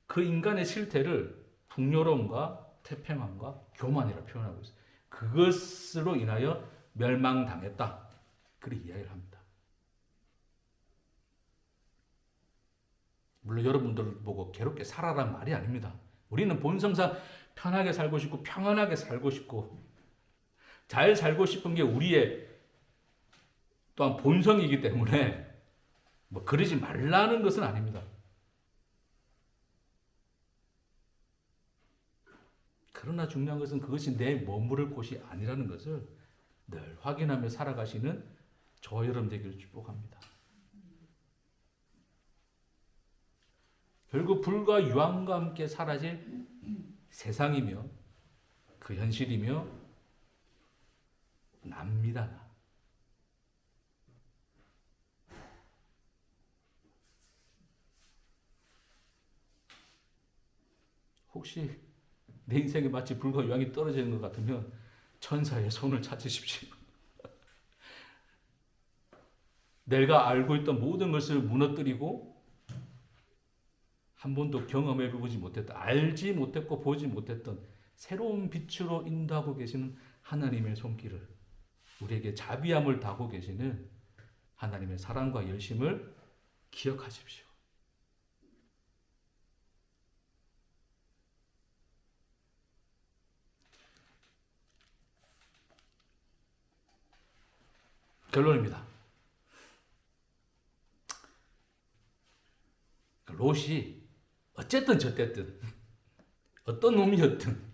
그 인간의 실태를 풍요로움과 태평함과 교만이라 표현하고 있어요. 그것으로 인하여 멸망당했다. 그렇게 이야기를 합니다. 물론 여러분들 보고 괴롭게 살아란 말이 아닙니다. 우리는 본성상 편하게 살고 싶고 평안하게 살고 싶고 잘 살고 싶은 게 우리의 또한 본성이기 때문에 뭐 그러지 말라는 것은 아닙니다. 그러나 중요한 것은 그것이 내 머무를 곳이 아니라는 것을 늘 확인하며 살아가시는 저와 여러분 되기를 축복합니다. 결국 불과 유황과 함께 사라질 세상이며 그 현실이며 납니다. 나. 혹시 내 인생에 마치 불과 유황이 떨어지는 것 같으면 천사의 손을 찾으십시오. 내가 알고 있던 모든 것을 무너뜨리고 한 번도 경험해보지 못했던, 알지 못했고 보지 못했던 새로운 빛으로 인도하고 계시는 하나님의 손길을, 우리에게 자비함을 다하고 계시는 하나님의 사랑과 열심을 기억하십시오. 결론입니다. 롯이 어쨌든 저쨌든 어떤 놈이었든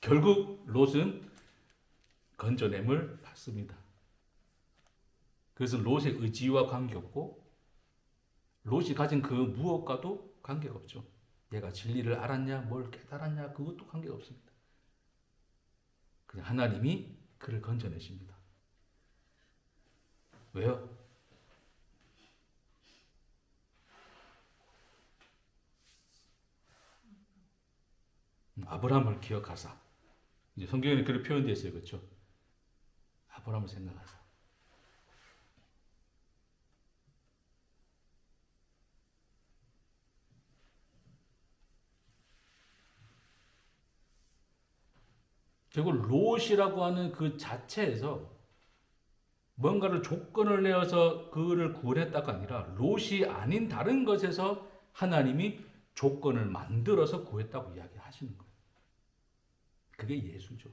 결국 롯은 건져냄을 받습니다. 그것은 롯의 의지와 관계없고 롯이 가진 그 무엇과도 관계가 없죠. 얘가 진리를 알았냐, 뭘 깨달았냐, 그것도 관계가 없습니다. 그냥 하나님이 그를 건져내십니다. 왜요? 아브라함을 기억하사. 이제 성경에는 그렇게 표현되어 있어요. 그렇죠? 아브라함을 생각하사. 결국 롯이라고 하는 그 자체에서 뭔가를 조건을 내어서 그를 구원했다가 아니라 롯이 아닌 다른 것에서 하나님이 조건을 만들어서 구했다고 이야기하시는 거예요. 그게 예수죠.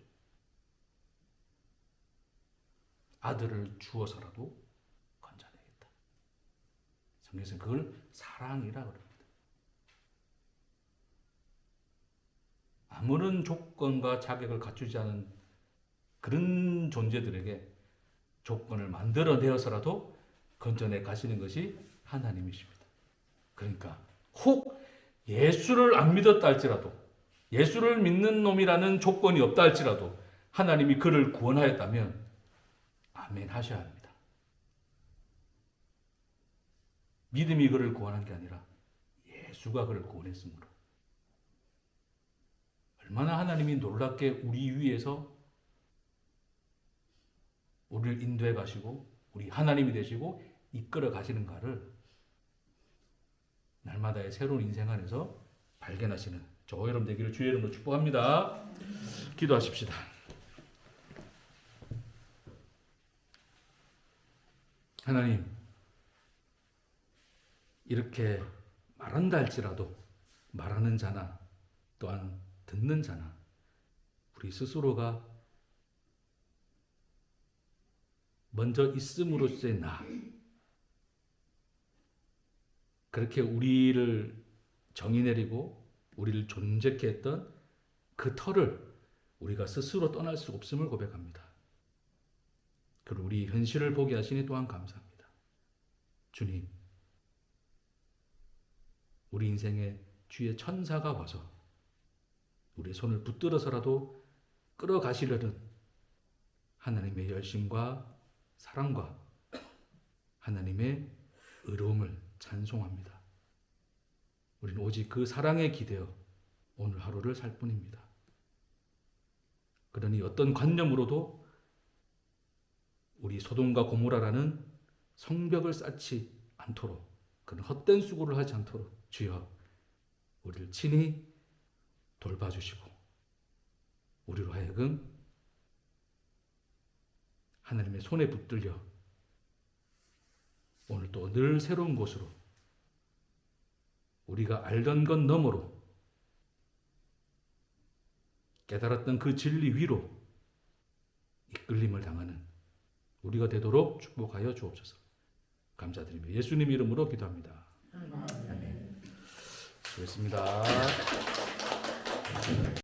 아들을 주어서라도 건져내겠다. 성경에서는 그걸 사랑이라 그럽니다. 아무런 조건과 자격을 갖추지 않은 그런 존재들에게 조건을 만들어내어서라도 건져내 가시는 것이 하나님이십니다. 그러니까 혹 예수를 안 믿었다 할지라도, 예수를 믿는 놈이라는 조건이 없다 할지라도 하나님이 그를 구원하였다면 아멘 하셔야 합니다. 믿음이 그를 구원한 게 아니라 예수가 그를 구원했으므로. 얼마나 하나님이 놀랍게 우리 위에서 우리를 인도해 가시고 우리 하나님이 되시고 이끌어 가시는가를 날마다의 새로운 인생 안에서 발견하시는 저와 여러분 되기를 주의 이름으로 축복합니다. 기도하십시다. 하나님, 이렇게 말한다 할지라도 말하는 자나 또한 듣는 자나 우리 스스로가 먼저 있음으로써의 나, 그렇게 우리를 정의 내리고 우리를 존재케 했던 그 터를 우리가 스스로 떠날 수 없음을 고백합니다. 그리고 우리 현실을 보게 하시니 또한 감사합니다. 주님, 우리 인생에 주의 천사가 와서 우리의 손을 붙들어서라도 끌어가시려는 하나님의 열심과 사랑과 하나님의 의로움을 찬송합니다. 우리는 오직 그 사랑에 기대어 오늘 하루를 살 뿐입니다. 그러니 어떤 관념으로도 우리 소돔과 고모라라는 성벽을 쌓지 않도록, 그런 헛된 수고를 하지 않도록 주여 우리를 친히 돌봐주시고 우리로 하여금 하나님의 손에 붙들려 오늘 또 늘 새로운 곳으로 우리가 알던 것 너머로 깨달았던 그 진리 위로 이끌림을 당하는 우리가 되도록 축복하여 주옵소서. 감사드리며 예수님 이름으로 기도합니다. 아멘. 수고했습니다.